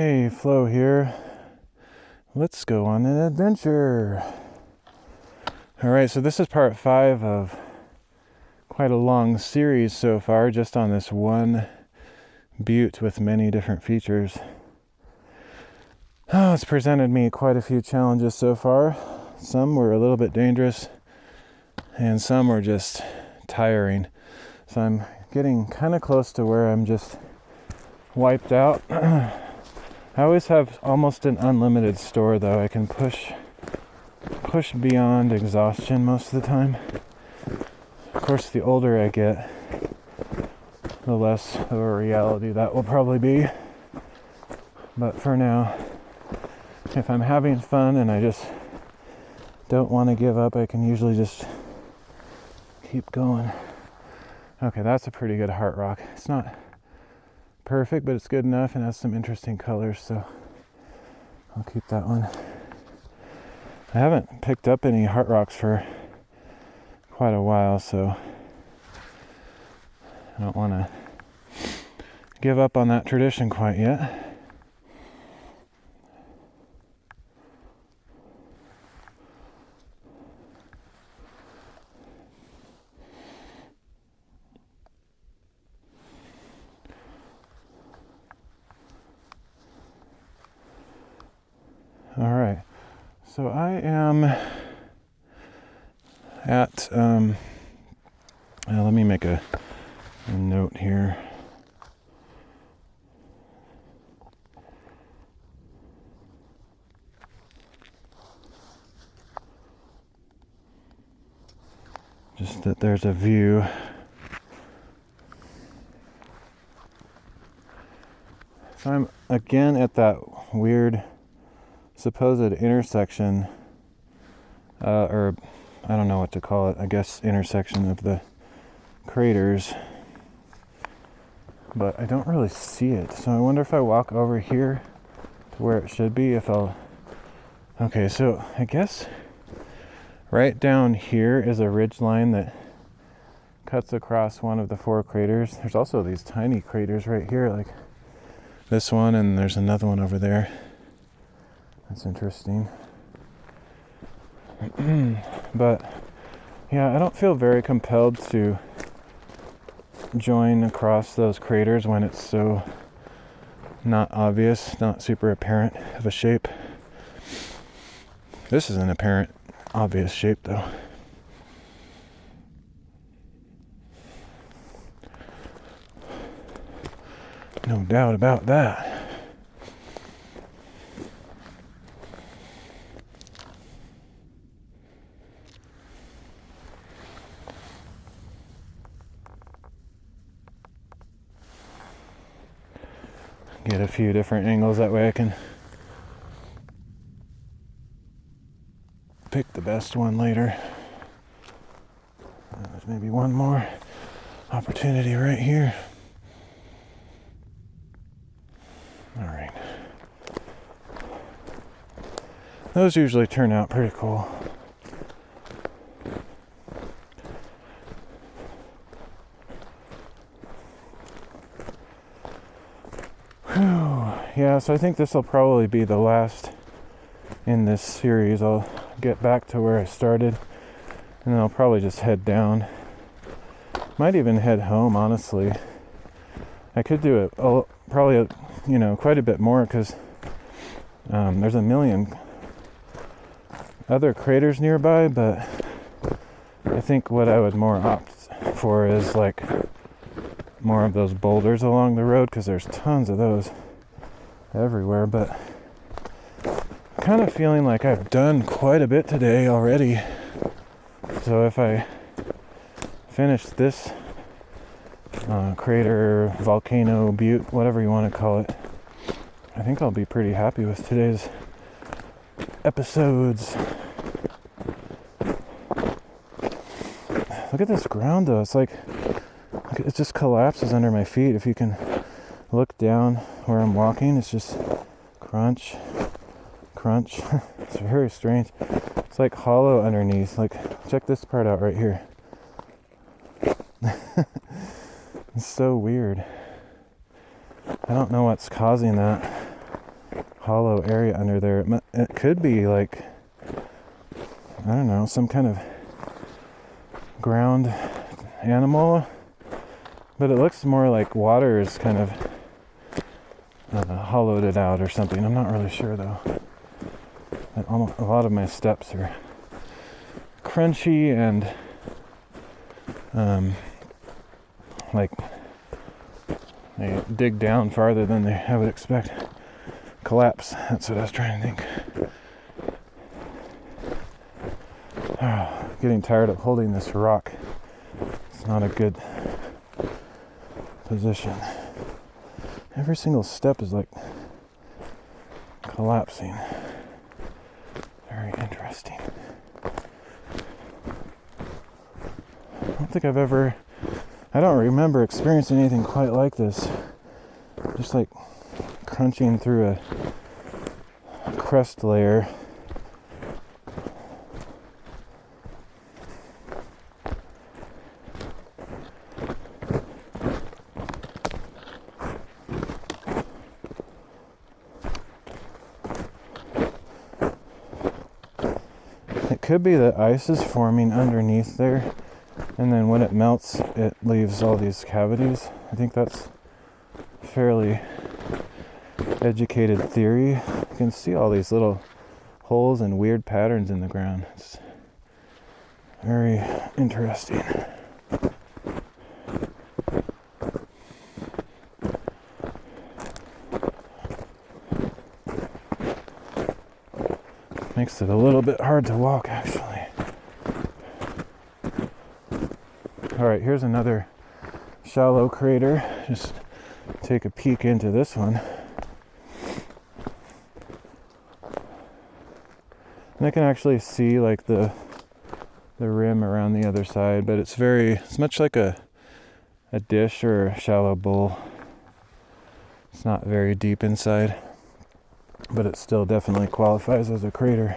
Hey, Flo here. Let's go on an adventure. Alright, so this is part 5 of quite a long series so far, just on this one butte with many different features. It's presented me quite a few challenges so far. Some were a little bit dangerous, and some were just tiring. So I'm getting kind of close to where I'm just wiped out. I always have almost an unlimited store, though. I can push beyond exhaustion most of the time. Of course, the older I get, the less of a reality that will probably be. But for now, if I'm having fun and I just don't want to give up, I can usually just keep going. Okay, that's a pretty good heart rock. It's not perfect, but it's good enough and has some interesting colors, so I'll keep that one. I haven't picked up any heart rocks for quite a while, so I don't want to give up on that tradition quite yet. All right, so I am at, let me make a note here. Just that there's a view. So I'm again at that weird supposed intersection, or I don't know what to call it, I guess intersection of the craters, but I don't really see it. So I wonder if I walk over here to where it should be, if I'll... Okay, so I guess right down here is a ridge line that cuts across one of the 4 craters. There's also these tiny craters right here, like this one, and there's another one over there. That's interesting. But yeah, I don't feel very compelled to join across those craters when it's so not obvious, not super apparent of a shape. This is an apparent, obvious shape, though. No doubt about that. Get a few different angles, that way I can pick the best one later. There's maybe one more opportunity right here. All right. Those usually turn out pretty cool. Yeah, so I think this will probably be the last in this series. I'll get back to where I started, and then I'll probably just head down. Might even head home, honestly. I could do it probably, quite a bit more, because there's a million other craters nearby, but I think what I would more opt for is like more of those boulders along the road, because there's tons of those everywhere. But I'm kind of feeling like I've done quite a bit today already, so if I finish this crater, volcano, butte, whatever you want to call it, I think I'll be pretty happy with today's episodes. Look at this ground, though. It's like it just collapses under my feet. If you can look down where I'm walking, it's just crunch, crunch. It's very strange. It's like hollow underneath. Like, check this part out right here. It's so weird. I don't know what's causing that. hollow area under there. It could be like, I don't know, some kind of ground animal, but it looks more like water is kind of hollowed it out or something. I'm not really sure though. A lot of my steps are crunchy and like they dig down farther than I would expect. Collapse, that's what I was trying to think. Getting tired of holding this rock. It's not a good position. Every single step is like collapsing. Very interesting. I don't remember experiencing anything quite like this. Just like crunching through a crust layer. It could be that ice is forming underneath there, and then when it melts, it leaves all these cavities. I think that's fairly educated theory. You can see all these little holes and weird patterns in the ground. It's very interesting. Makes it a little bit hard to walk, actually. Alright, here's another shallow crater. Just take a peek into this one. And I can actually see like the rim around the other side, but it's much like a dish or a shallow bowl. It's not very deep inside, but it still definitely qualifies as a crater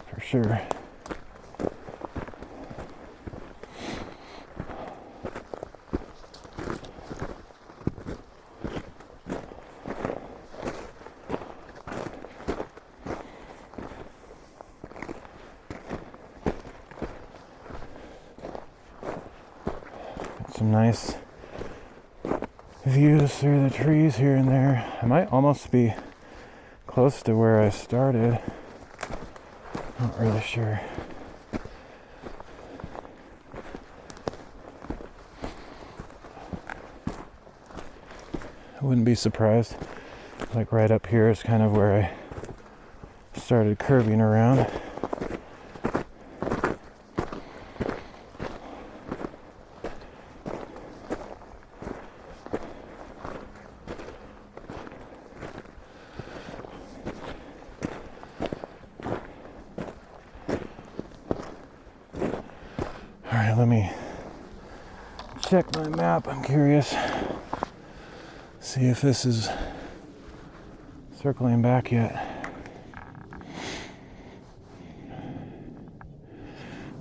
for sure. Some nice views through the trees here and there. I might almost be close to where I started. Not really sure. I wouldn't be surprised. Like right up here is kind of where I started curving around. Alright, let me check my map. I'm curious. See if this is circling back yet.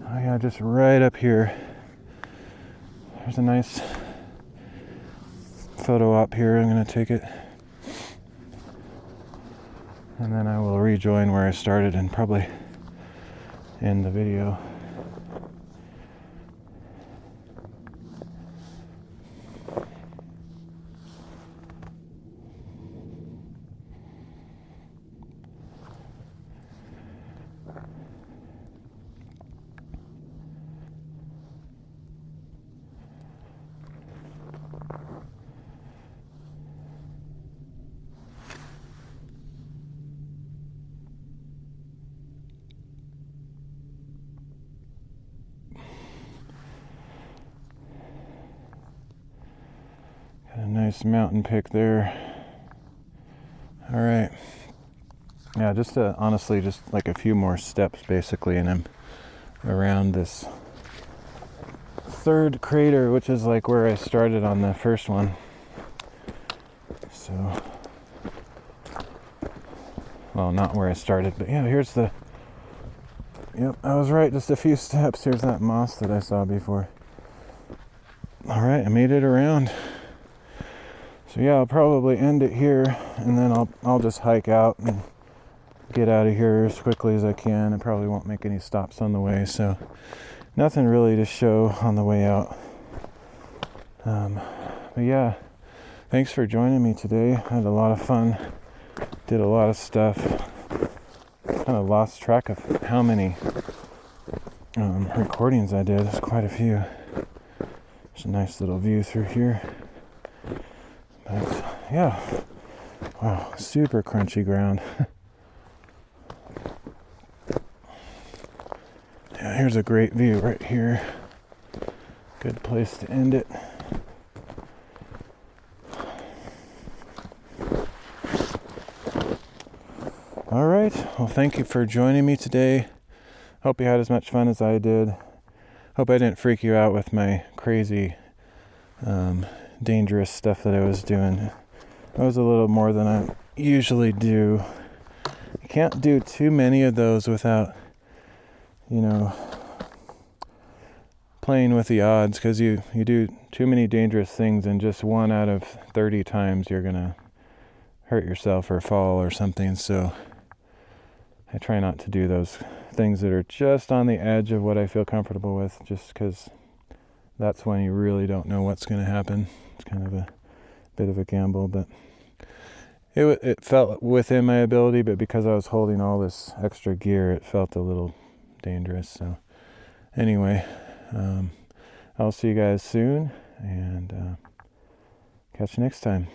Oh yeah, just right up here. There's a nice photo op here. I'm going to take it. And then I will rejoin where I started and probably end the video. A nice mountain pick there. All right. Yeah, honestly, just like a few more steps basically, and I'm around this third crater, which is like where I started on the first one. So, well, not where I started, but yeah, here's the, yep, I was right, just a few steps. Here's that moss that I saw before. All right, I made it around. So yeah, I'll probably end it here, and then I'll just hike out and get out of here as quickly as I can. I probably won't make any stops on the way, so nothing really to show on the way out. But yeah, thanks for joining me today. I had a lot of fun, did a lot of stuff. Kind of lost track of how many recordings I did. It's quite a few. There's a nice little view through here. But yeah, wow, super crunchy ground. Yeah, here's a great view right here. Good place to end it. All right, well, thank you for joining me today. Hope you had as much fun as I did. Hope I didn't freak you out with my crazy, dangerous stuff that I was doing. That was a little more than I usually do. You can't do too many of those without, playing with the odds, because you do too many dangerous things, and just 1 out of 30 times you're gonna hurt yourself or fall or something. So I try not to do those things that are just on the edge of what I feel comfortable with, just because that's when you really don't know what's going to happen. It's kind of a bit of a gamble, but it felt within my ability, but because I was holding all this extra gear, it felt a little dangerous. So anyway, I'll see you guys soon, and catch you next time.